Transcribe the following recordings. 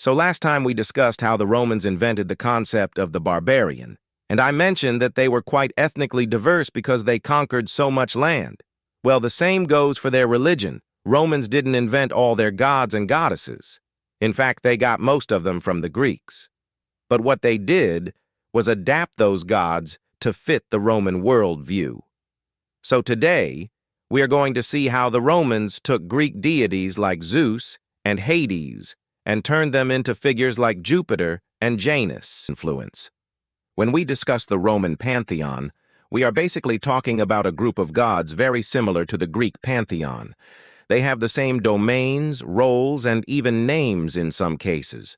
So last time we discussed how the Romans invented the concept of the barbarian, and I mentioned that they were quite ethnically diverse because they conquered so much land. Well, the same goes for their religion. Romans didn't invent all their gods and goddesses. In fact, they got most of them from the Greeks. But what they did was adapt those gods to fit the Roman worldview. So today, we are going to see how the Romans took Greek deities like Zeus and Hades and turned them into figures like Jupiter and Janus. Influence. When we discuss the Roman pantheon, we are basically talking about a group of gods very similar to the Greek pantheon. They have the same domains, roles, and even names in some cases.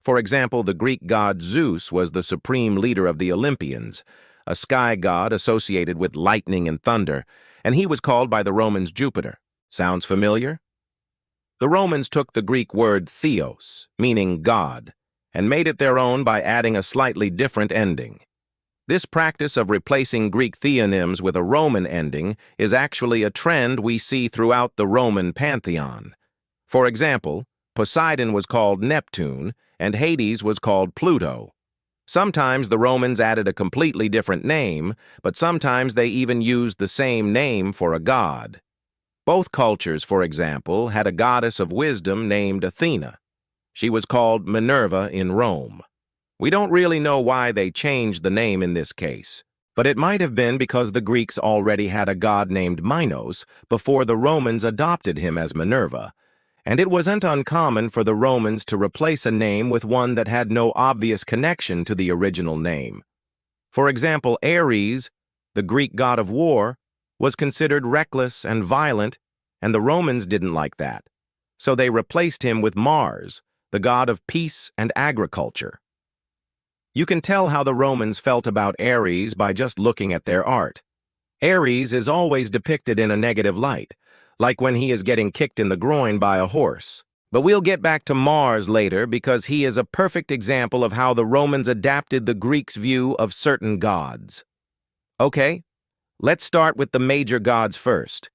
For example, the Greek god Zeus was the supreme leader of the Olympians, a sky god associated with lightning and thunder, and he was called by the Romans Jupiter. Sounds familiar? The Romans took the Greek word theos, meaning God, and made it their own by adding a slightly different ending. This practice of replacing Greek theonyms with a Roman ending is actually a trend we see throughout the Roman pantheon. For example, Poseidon was called Neptune, and Hades was called Pluto. Sometimes the Romans added a completely different name, but sometimes they even used the same name for a god. Both cultures, for example, had a goddess of wisdom named Athena. She was called Minerva in Rome. We don't really know why they changed the name in this case, but it might have been because the Greeks already had a god named Minos before the Romans adopted him as Minerva, and it wasn't uncommon for the Romans to replace a name with one that had no obvious connection to the original name. For example, Ares, the Greek god of war, was considered reckless and violent, and the Romans didn't like that, so they replaced him with Mars, the god of peace and agriculture. You can tell how the Romans felt about Ares by just looking at their art. Ares is always depicted in a negative light, like when he is getting kicked in the groin by a horse. But we'll get back to Mars later because he is a perfect example of how the Romans adapted the Greeks' view of certain gods. Okay, let's start with the major gods first.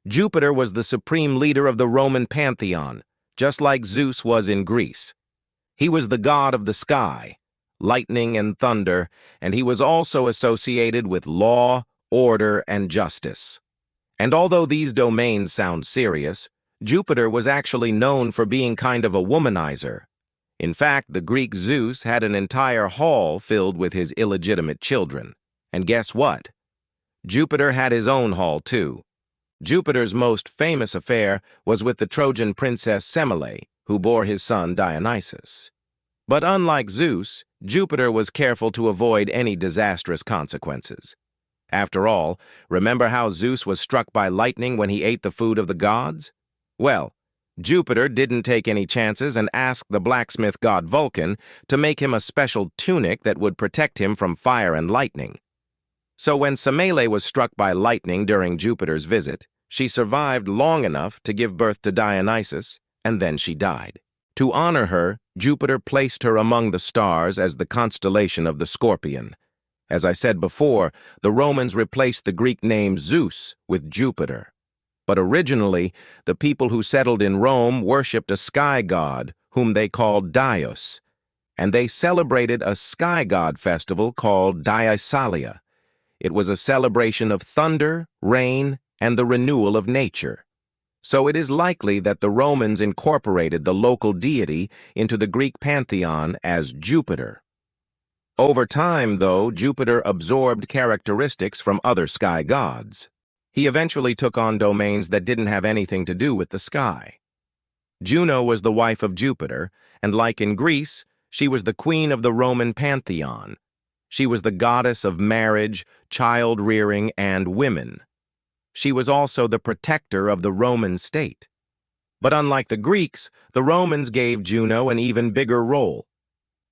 Jupiter was the supreme leader of the Roman pantheon, just like Zeus was in Greece. He was the god of the sky, lightning and thunder, and he was also associated with law, order, and justice. And although these domains sound serious, Jupiter was actually known for being kind of a womanizer. In fact, the Greek Zeus had an entire hall filled with his illegitimate children. And guess what? Jupiter had his own hall too. Jupiter's most famous affair was with the Trojan princess Semele, who bore his son Dionysus. But unlike Zeus, Jupiter was careful to avoid any disastrous consequences. After all, remember how Zeus was struck by lightning when he ate the food of the gods? Well, Jupiter didn't take any chances and asked the blacksmith god Vulcan to make him a special tunic that would protect him from fire and lightning. So when Semele was struck by lightning during Jupiter's visit, she survived long enough to give birth to Dionysus, and then she died. To honor her, Jupiter placed her among the stars as the constellation of the Scorpion. As I said before, the Romans replaced the Greek name Zeus with Jupiter. But originally, the people who settled in Rome worshipped a sky god, whom they called Dios, and they celebrated a sky god festival called Diasalia. It was a celebration of thunder, rain, and the renewal of nature. So it is likely that the Romans incorporated the local deity into the Greek pantheon as Jupiter. Over time, though, Jupiter absorbed characteristics from other sky gods. He eventually took on domains that didn't have anything to do with the sky. Juno was the wife of Jupiter, and like in Greece, she was the queen of the Roman pantheon. She was the goddess of marriage, child-rearing, and women. She was also the protector of the Roman state. But unlike the Greeks, the Romans gave Juno an even bigger role.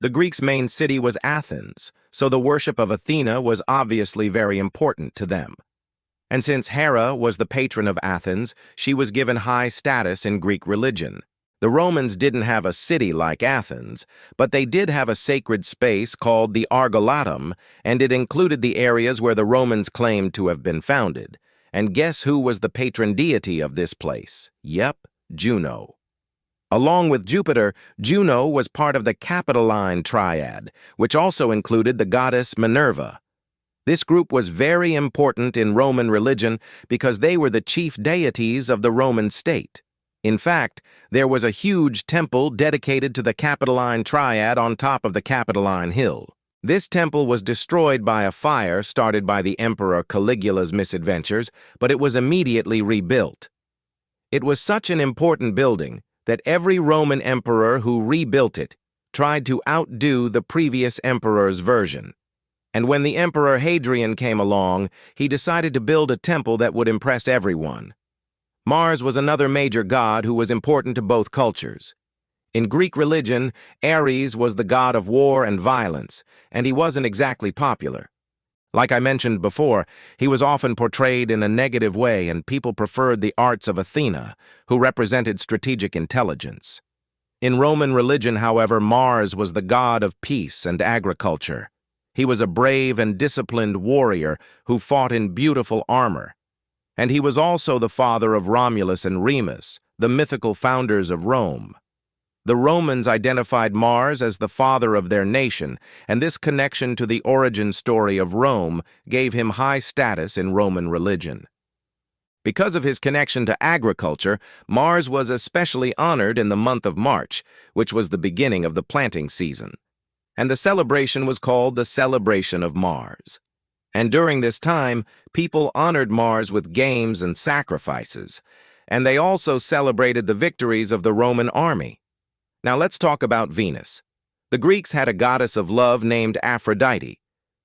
The Greeks' main city was Athens, so the worship of Athena was obviously very important to them. And since Hera was the patron of Athens, she was given high status in Greek religion. The Romans didn't have a city like Athens, but they did have a sacred space called the Argolatum, and it included the areas where the Romans claimed to have been founded. And guess who was the patron deity of this place? Yep, Juno. Along with Jupiter, Juno was part of the Capitoline triad, which also included the goddess Minerva. This group was very important in Roman religion because they were the chief deities of the Roman state. In fact, there was a huge temple dedicated to the Capitoline triad on top of the Capitoline Hill. This temple was destroyed by a fire started by the Emperor Caligula's misadventures, but it was immediately rebuilt. It was such an important building that every Roman emperor who rebuilt it tried to outdo the previous emperor's version. And when the Emperor Hadrian came along, he decided to build a temple that would impress everyone. Mars was another major god who was important to both cultures. In Greek religion, Ares was the god of war and violence, and he wasn't exactly popular. Like I mentioned before, he was often portrayed in a negative way, and people preferred the arts of Athena, who represented strategic intelligence. In Roman religion, however, Mars was the god of peace and agriculture. He was a brave and disciplined warrior who fought in beautiful armor. And he was also the father of Romulus and Remus, the mythical founders of Rome. The Romans identified Mars as the father of their nation, and this connection to the origin story of Rome gave him high status in Roman religion. Because of his connection to agriculture, Mars was especially honored in the month of March, which was the beginning of the planting season. And the celebration was called the Celebration of Mars. And during this time, people honored Mars with games and sacrifices, and they also celebrated the victories of the Roman army. Now let's talk about Venus. The Greeks had a goddess of love named Aphrodite,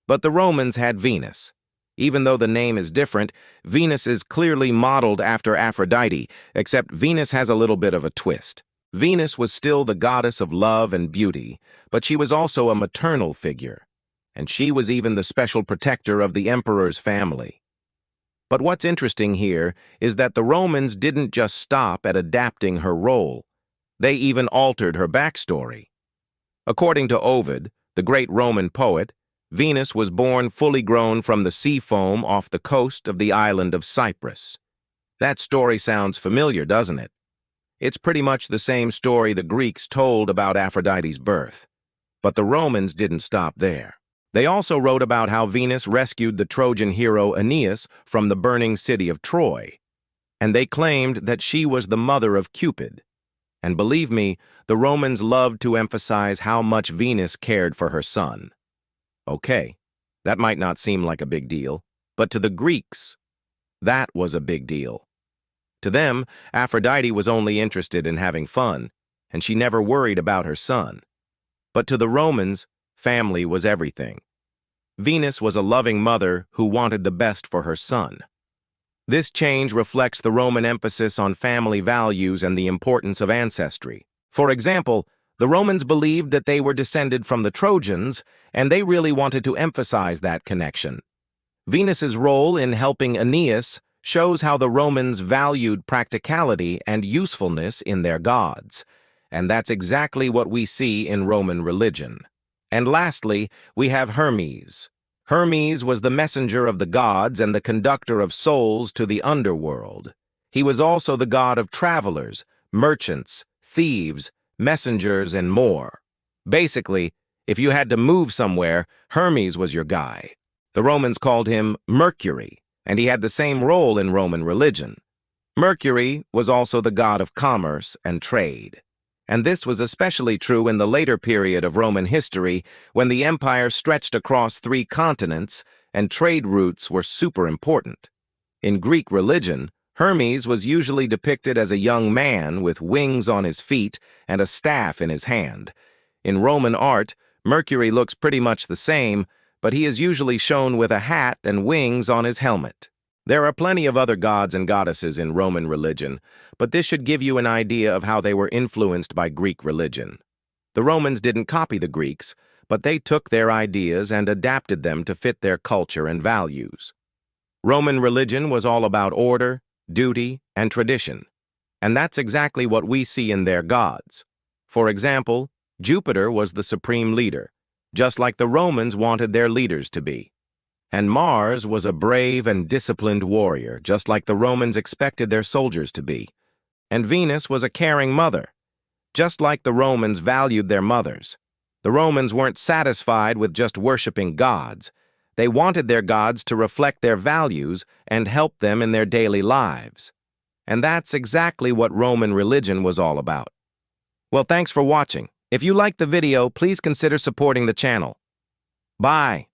but the Romans had Venus. Even though the name is different, Venus is clearly modeled after Aphrodite, except Venus has a little bit of a twist. Venus was still the goddess of love and beauty, but she was also a maternal figure, and she was even the special protector of the emperor's family. But what's interesting here is that the Romans didn't just stop at adapting her role. They even altered her backstory. According to Ovid, the great Roman poet, Venus was born fully grown from the sea foam off the coast of the island of Cyprus. That story sounds familiar, doesn't it? It's pretty much the same story the Greeks told about Aphrodite's birth. But the Romans didn't stop there. They also wrote about how Venus rescued the Trojan hero Aeneas from the burning city of Troy. And they claimed that she was the mother of Cupid. And believe me, the Romans loved to emphasize how much Venus cared for her son. Okay, that might not seem like a big deal, but to the Greeks, that was a big deal. To them, Aphrodite was only interested in having fun, and she never worried about her son. But to the Romans, family was everything. Venus was a loving mother who wanted the best for her son. This change reflects the Roman emphasis on family values and the importance of ancestry. For example, the Romans believed that they were descended from the Trojans, and they really wanted to emphasize that connection. Venus's role in helping Aeneas shows how the Romans valued practicality and usefulness in their gods, and that's exactly what we see in Roman religion. And lastly, we have Hermes. Hermes was the messenger of the gods and the conductor of souls to the underworld. He was also the god of travelers, merchants, thieves, messengers, and more. Basically, if you had to move somewhere, Hermes was your guy. The Romans called him Mercury, and he had the same role in Roman religion. Mercury was also the god of commerce and trade. And this was especially true in the later period of Roman history, when the empire stretched across 3 continents and trade routes were super important. In Greek religion, Hermes was usually depicted as a young man with wings on his feet and a staff in his hand. In Roman art, Mercury looks pretty much the same, but he is usually shown with a hat and wings on his helmet. There are plenty of other gods and goddesses in Roman religion, but this should give you an idea of how they were influenced by Greek religion. The Romans didn't copy the Greeks, but they took their ideas and adapted them to fit their culture and values. Roman religion was all about order, duty, and tradition, and that's exactly what we see in their gods. For example, Jupiter was the supreme leader, just like the Romans wanted their leaders to be. And Mars was a brave and disciplined warrior, just like the Romans expected their soldiers to be. And Venus was a caring mother, just like the Romans valued their mothers. The Romans weren't satisfied with just worshiping gods. They wanted their gods to reflect their values and help them in their daily lives. And that's exactly what Roman religion was all about. Well, thanks for watching. If you liked the video, please consider supporting the channel. Bye.